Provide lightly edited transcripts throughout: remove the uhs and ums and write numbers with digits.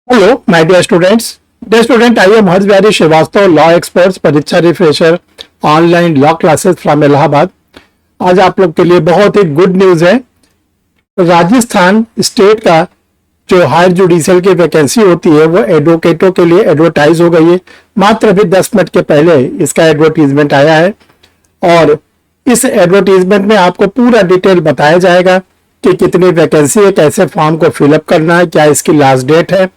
Hello my dear students. Dear student, I am Harsh Bihari Srivastava, law experts, परीक्षा refresher, online law classes from Allahabad. आज आप लोग के लिए बहुत ही गुड न्यूज है। राजस्थान स्टेट का जो हायर जुडिशियल की वैकेंसी होती है वो एडवोकेटों के लिए एडवर्टाइज हो गई है। मात्र अभी 10 मिनट के पहले इसका एडवर्टीजमेंट आया है और इस एडवर्टीजमेंट में आपको पूरा डिटेल बताया जाएगा कि कितनी वैकेंसी है, कैसे फॉर्म को फिलअप करना है, क्या इसकी लास्ट डेट है,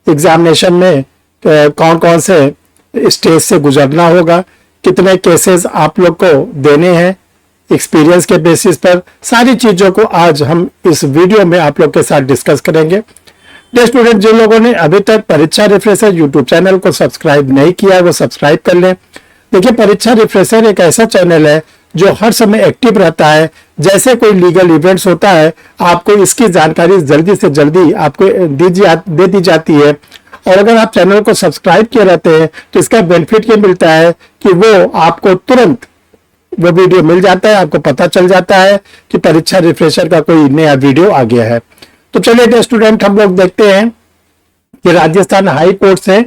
एग्जामिनेशन में कौन कौन से स्टेज से गुजरना होगा, कितने केसेस आप लोग को देने हैं एक्सपीरियंस के बेसिस पर। सारी चीजों को आज हम इस वीडियो में आप लोग के साथ डिस्कस करेंगे। डियर स्टूडेंट, जिन लोगों ने अभी तक परीक्षा रिफ्रेशर यूट्यूब चैनल को सब्सक्राइब नहीं किया है वो सब्सक्राइब कर लें। देखिए, परीक्षा रिफ्रेशर एक ऐसा चैनल है जो हर समय एक्टिव रहता है। जैसे कोई लीगल इवेंट्स होता है आपको इसकी जानकारी जल्दी से जल्दी आपको दे दी जाती है। और अगर आप चैनल को सब्सक्राइब किए रहते हैं तो इसका बेनिफिट ये मिलता है कि वो आपको तुरंत वो वीडियो मिल जाता है, आपको पता चल जाता है कि परीक्षा रिफ्रेशर का कोई नया वीडियो आ गया है। तो चलिए स्टूडेंट, हम लोग देखते हैं कि राजस्थान हाई कोर्ट से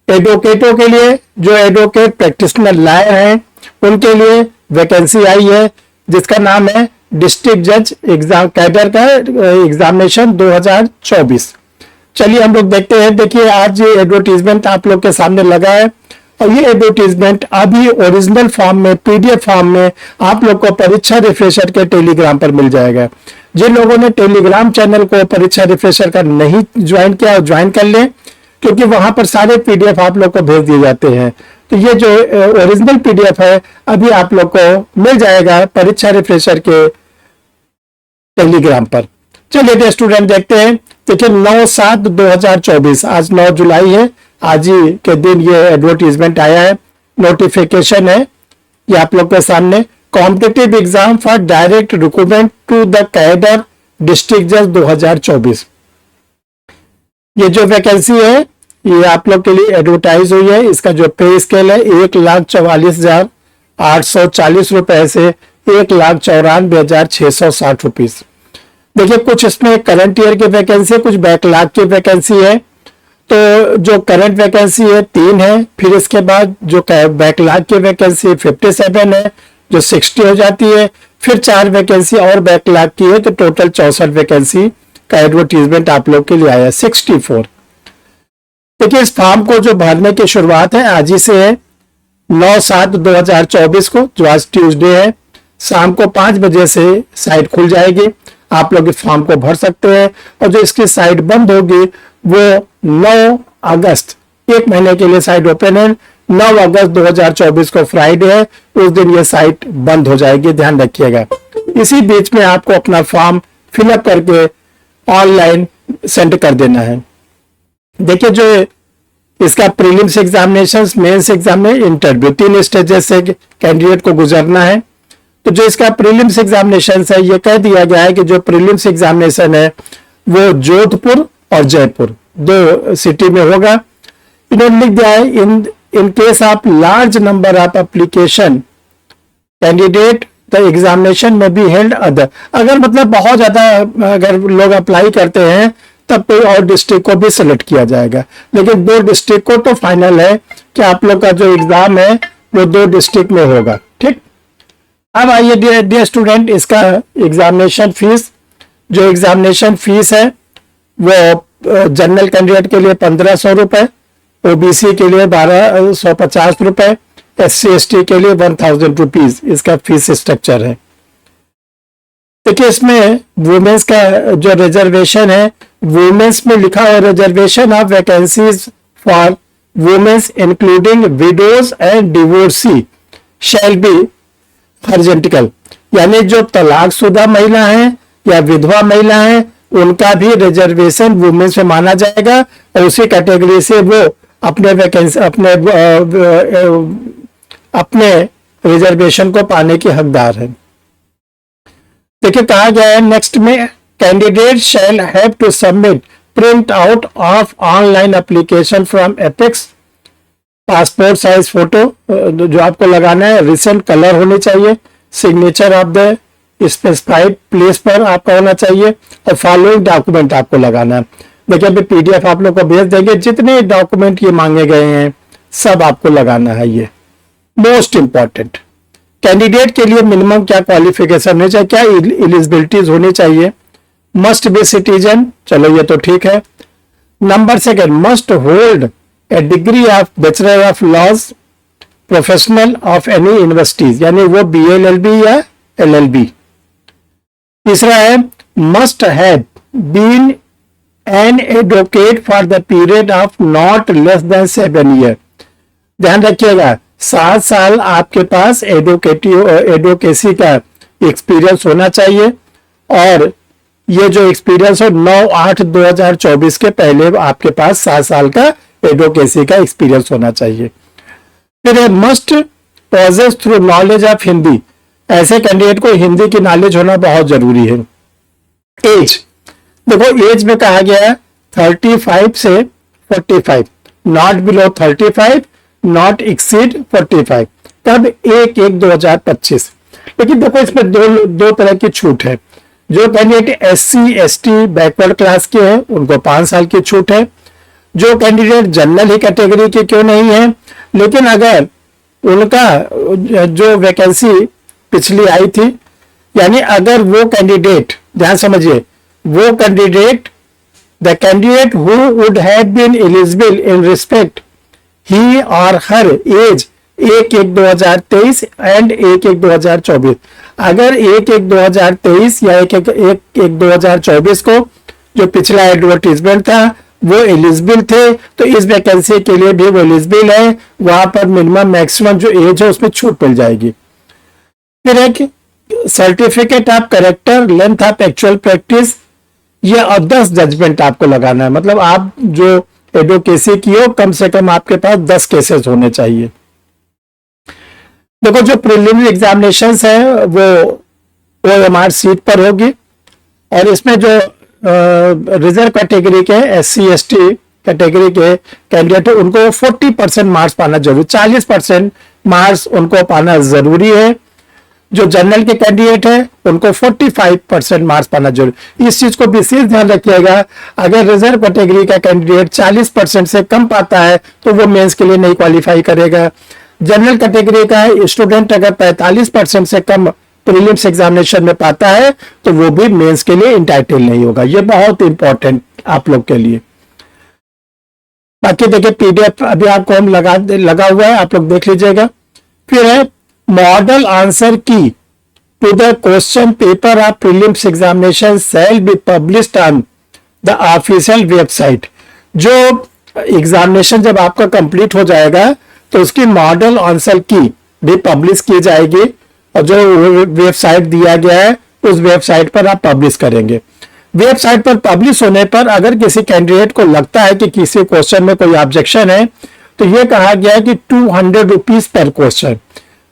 एडवोकेटों के लिए, जो एडवोकेट प्रैक्टिशनर लॉयर हैं उनके लिए वैकेंसी आई है जिसका नाम है डिस्ट्रिक्ट जज एग्जाम कैडर का एग्जामिनेशन 2024। चलिए हम लोग देखते हैं। देखिए, आज ये एडवर्टीजमेंट आप लोग के सामने लगा है और ये एडवर्टीजमेंट अभी ओरिजिनल फॉर्म में, पीडीएफ फॉर्म में आप लोग को परीक्षा रिफ्रेशर के टेलीग्राम पर मिल जाएगा। जिन लोगों ने टेलीग्राम चैनल को परीक्षा रिफ्रेशर का नहीं ज्वाइन किया, ज्वाइन कर लें, क्योंकि वहां पर सारे पीडीएफ आप लोग को भेज दिए जाते हैं। तो ये जो ओरिजिनल पीडीएफ है अभी आप लोग को मिल जाएगा परीक्षा रिफ्रेशर के टेलीग्राम पर। चलिए स्टूडेंट देखते हैं। देखिए, 9/7/2024, आज 9 जुलाई है, आज ही के दिन ये एडवर्टीजमेंट आया है, नोटिफिकेशन है ये आप लोग के सामने। Competitive exam for direct recruitment to the cadre district जज 2024। ये जो वैकेंसी है ये आप लोग के लिए एडवर्टाइज हुई है। इसका जो पे स्केल है 1,44,840 रुपए से 1,94,660 रुपीज। देखिए, कुछ इसमें करंट ईयर की वैकेंसी, कुछ बैकलॉग की वैकेंसी है। तो जो करंट वैकेंसी है 3 है, फिर इसके बाद जो बैकलॉग की वैकेंसी 57 है जो 60 हो जाती है, फिर 4 वैकेंसी और बैकलॉग की है, तो टोटल 64 वैकेंसी का एडवर्टीजमेंट आप लोग के लिए आया 64। देखिए, इस फॉर्म को जो भरने की शुरुआत है आज ही से है, 9/7/2024 को, जो आज ट्यूसडे है, शाम को 5 बजे से साइट खुल जाएगी। आप लोग इस फॉर्म को भर सकते हैं और जो इसकी साइट बंद होगी वो 9 अगस्त, एक महीने के लिए साइट ओपन है। 9 अगस्त 2024 को फ्राइडे है, उस दिन ये साइट बंद हो जाएगी, ध्यान रखिएगा। इसी बीच में आपको अपना फॉर्म फिलअप करके ऑनलाइन सेंड कर देना है। देखिए, जो इसका प्रीलिम्स एग्जामिनेशन, मेंस एग्जाम में इंटरव्यू 3 स्टेजेस से कैंडिडेट को गुजरना है। तो जो इसका प्रीलिम्स एग्जामिनेशन है ये कह दिया गया है कि जो प्रीलिम्स एग्जामिनेशन है वो जोधपुर और जयपुर 2 सिटी में होगा। इन्होंने लिख दिया है in case of large number of application candidate the examination में बी हेल्ड अदर। अगर मतलब बहुत ज्यादा अगर लोग अप्लाई करते हैं तब कोई और डिस्ट्रिक्ट को भी सिलेक्ट किया जाएगा, लेकिन 2 डिस्ट्रिक्ट को तो फाइनल है कि आप लोग का जो एग्जाम है वो 2 डिस्ट्रिक्ट में होगा। ठीक, अब आइए डियर स्टूडेंट, इसका एग्जामिनेशन फीस, जो एग्जामिनेशन फीस है वो जनरल कैंडिडेट के लिए 1500 रुपए, ओबीसी के लिए 1250 रुपए, SC/ST के लिए 1000 रुपीज इसका फीस स्ट्रक्चर है। देखिए, इसमें वुमेन्स का जो रिजर्वेशन है, वुमेन्स में लिखा है reservation of vacancies for womens including widows and divorcee shall be horizontal, यानी जो तलाकशुदा महिला हैं या विधवा महिला हैं उनका भी रिजर्वेशन वुमेन्स में माना जाएगा और उसी कैटेगरी से वो अपने वैकेंसी अपने रिजर्वेशन को पाने की हकदार है। देखिए, कहा गया है नेक्स्ट में, candidate shall have to submit print out of online application from apex, passport size photo जो आपको लगाना है, रिसेंट कलर होनी चाहिए, signature of the specified place पर आपका होना चाहिए और फॉलोइंग डॉक्यूमेंट आपको लगाना है। देखिए अभी PDF आप लोग को भेज देंगे, जितने डॉक्यूमेंट ये मांगे गए हैं सब आपको लगाना है। ये मोस्ट इंपॉर्टेंट, कैंडिडेट के लिए मिनिमम क्या क्वालिफिकेशन होनी चाहिए, क्या एलिजिबिलिटीज होनी चाहिए। मस्ट बी सिटीजन, चलो ये तो ठीक है। Number second, must hold a degree of bachelor of laws professional of any universities, यानी वो BA-LLB या LLB। तीसरा है must have been an advocate for the period of not less than 7 year. ध्यान रखिएगा 7 साल आपके पास एडवोकेसी का एक्सपीरियंस होना चाहिए, और ये जो एक्सपीरियंस हो 9/8/2024 के पहले आपके पास 7 साल का एडवोकेसी का एक्सपीरियंस होना चाहिए। फिर must possess through knowledge of Hindi, ऐसे कैंडिडेट को हिंदी की नॉलेज होना बहुत जरूरी है। एज, देखो एज में कहा गया है 35 से 45, नॉट बिलो 35, नॉट एक्सीड 45। तब 1/1/2025। लेकिन देखो इसमें दो तरह की छूट है। जो candidate SC ST backward class के हैं उनको 5 साल की छूट है। जो कैंडिडेट जनरल ही कैटेगरी के क्यों नहीं है, लेकिन अगर उनका जो वैकेंसी पिछली आई थी, यानी अगर वो कैंडिडेट, ध्यान समझिए, वो candidate the candidate who would have been eligible in respect he or her as 1/1/2023 and 1/1/2024, अगर 1/1/2023 या 1/1/2024 को जो पिछला एडवर्टीजमेंट था वो एलिजिबल थे, तो इस वैकेंसी के लिए भी वो एलिजिबल है। वहां पर मिनिमम मैक्सिमम जो एज है उसमें छूट मिल जाएगी। फिर एक certificate of character length of actual practice, ये 10 जजमेंट आपको लगाना है। मतलब आप जो एडवोकेसी की हो कम से कम आपके पास 10 केसेस होने चाहिए। देखो जो प्रीलिमिनरी एग्जामिनेशंस है वो OMR सीट पर होगी, और इसमें जो रिजर्व कैटेगरी के SC ST कैटेगरी के कैंडिडेट है उनको 40% मार्क्स पाना जरूरी, 40% मार्क्स उनको पाना जरूरी है। जो जनरल के कैंडिडेट है उनको 45% मार्क्स पाना जरूरी। इस चीज को विशेष ध्यान रखिएगा, अगर रिजर्व कैटेगरी का कैंडिडेट 40% से कम पाता है तो वो मेंस के लिए नहीं क्वालिफाई करेगा। जनरल कैटेगरी का स्टूडेंट अगर 45% से कम प्रीलिम्स एग्जामिनेशन में पाता है तो वो भी मेंस के लिए इंटाइटल नहीं होगा। ये बहुत इंपॉर्टेंट आप लोग के लिए। बाकी देखिए PDF अभी आपको हम लगा हुआ है, आप लोग देख लीजिएगा। फिर है model answer key to the question paper of prelims examination shall be published on the official website. जो एग्जामिनेशन जब आपका कंप्लीट हो जाएगा तो उसकी मॉडल आंसर की भी पब्लिश की जाएगी, और जो वेबसाइट दिया गया है उस वेबसाइट पर आप पब्लिश करेंगे। वेबसाइट पर पब्लिश होने पर अगर किसी कैंडिडेट को लगता है कि किसी क्वेश्चन में कोई ऑब्जेक्शन है तो यह कहा गया है कि 200 रुपीज पर क्वेश्चन,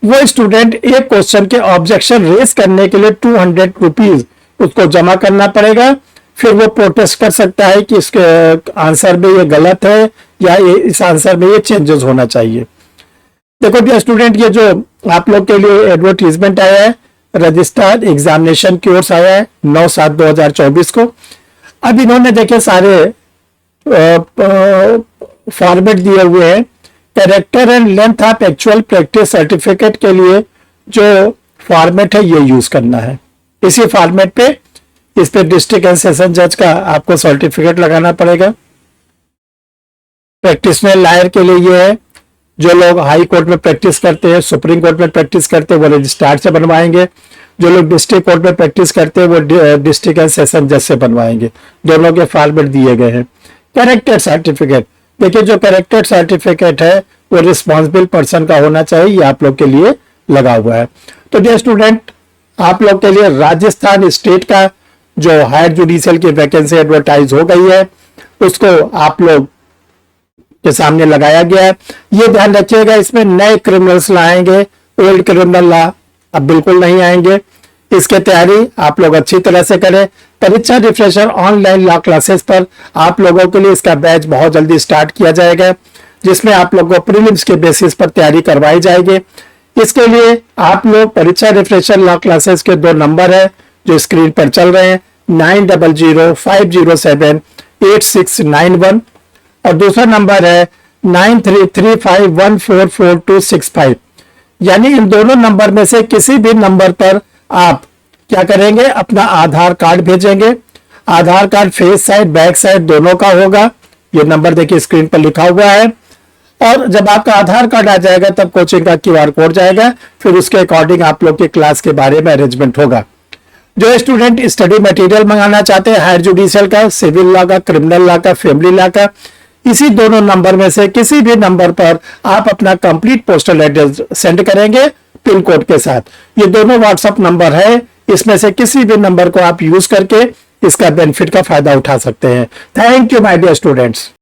वो स्टूडेंट एक क्वेश्चन के ऑब्जेक्शन रेस करने के लिए 200 रुपीज उसको जमा करना पड़ेगा। फिर वो प्रोटेस्ट कर सकता है कि इसके आंसर में ये गलत है या इस आंसर में ये चेंजेस होना चाहिए। देखो डियर स्टूडेंट, ये जो आप लोग के लिए एडवर्टीजमेंट आया है, रजिस्टर्ड एग्जामिनेशन कोर्स आया है 9/7/2024 को। अब इन्होंने देखे सारे फॉर्मेट दिए हुए हैं। Character and length of actual practice certificate के लिए जो फॉर्मेट है ये यूज करना है। इसी फॉर्मेट पे इस पे डिस्ट्रिक्ट एंड सेशन जज का आपको सर्टिफिकेट लगाना पड़ेगा। प्रैक्टिशनर लायर के लिए ये है, जो लोग हाई कोर्ट में प्रैक्टिस करते हैं, सुप्रीम कोर्ट में प्रैक्टिस करते हैं वो रजिस्ट्रार से बनवाएंगे। जो लोग डिस्ट्रिक्ट कोर्ट में प्रैक्टिस करते हैं वो डिस्ट्रिक्ट एंड सेशन जज से बनवाएंगे। दोनों के फॉर्मेट दिए गए हैं। कैरेक्टर सर्टिफिकेट, देखिए जो कैरेक्टर सर्टिफिकेट है वो रिस्पॉन्सिबल पर्सन का होना चाहिए, ये आप लोग के लिए लगा हुआ है। तो डियर स्टूडेंट, आप लोग के लिए राजस्थान स्टेट का जो हायर जुडिशियल की वैकेंसी एडवर्टाइज हो गई है उसको आप लोग के सामने लगाया गया है। ये ध्यान रखिएगा, इसमें नए क्रिमिनल्स लाएंगे, ओल्ड क्रिमिनल ला अब बिल्कुल नहीं आएंगे। इसके तैयारी आप लोग अच्छी तरह से करें। परीक्षा रिफ्रेशर ऑनलाइन लॉ क्लासेस पर आप लोगों के लिए इसका बैच बहुत जल्दी स्टार्ट किया जाएगा, जिसमें आप लोगों को प्रीलिम्स के बेसिस पर तैयारी करवाई जाएगी। इसके लिए आप लोग परीक्षा रिफ्रेशर लॉ क्लासेस के 2 नंबर है जो स्क्रीन पर चल रहे हैं, 900507 8691 और दूसरा नंबर है 9335144265। यानी इन दोनों नंबर में से किसी भी नंबर पर आप क्या करेंगे, अपना आधार कार्ड भेजेंगे। Aadhaar card face side back side दोनों का होगा। ये नंबर देखिए स्क्रीन पर लिखा हुआ है। और जब आपका आधार कार्ड आ जाएगा तब कोचिंग का QR कोड जाएगा, फिर उसके अकॉर्डिंग आप लोग के क्लास के बारे में अरेंजमेंट होगा। जो स्टूडेंट स्टडी मटेरियल मंगाना चाहते हैं हायर जुडिशियल का, सिविल लॉ का, क्रिमिनल लॉ का, फैमिली लॉ का, इसी दोनों नंबर में से किसी भी नंबर पर आप अपना कंप्लीट पोस्टल एड्रेस सेंड करेंगे पिन कोड के साथ। ये दोनों व्हाट्सएप नंबर है, इसमें से किसी भी नंबर को आप यूज करके इसका बेनिफिट का फायदा उठा सकते हैं। Thank you my dear students.